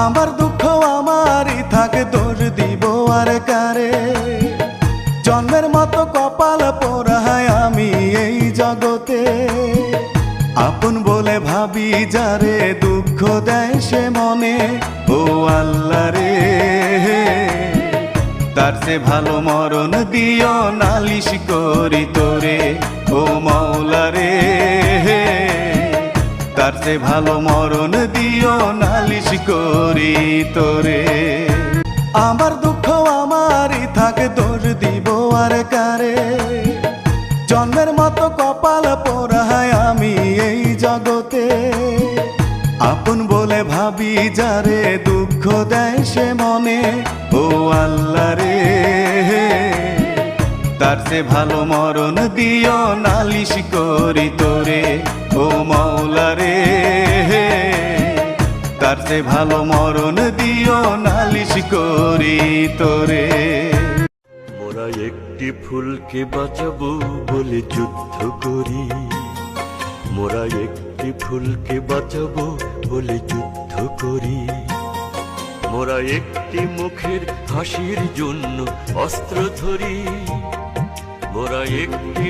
আমার দুঃখ আমারই থাকে, দোষ দিব আর কারে। জন্মের মতো কপাল পোড়ায় আমি এই জগতে, আপন বলে ভাবি যারে দুঃখ দেয় সে মনে। ও আল্লাহ রে, তার চেয়ে ভালো মরণ দিও, নালিশ করি তোরে। ও মাওলা রে, তার চেয়ে ভালো মরণ দিও, নালিশ করি তোরে। আমার দুঃখ আমারই থাকে, দোষ দিব আর কারে। জন্মের মতো কপাল পোড়ায় আমি এই জগতে, আপন বলে ভাবি যারে দুঃখ দেয় সে মনে। ও আল্লাহ রে, তার চেয়ে ভালো মরণ দিও, নালিশ করি তোরে। ও মাওলা রে, তার চেয়ে ভালো মরণ দিও, নালিশ করি তোরে। মোরা একটি ফুলকে বাঁচাবো বলে যুদ্ধ করি, মোরা একটি ফুলকে বাঁচাবো বলে যুদ্ধ করি। মোরা একটি মুখের হাসির জন্য অস্ত্র ধরি, মোরা একটি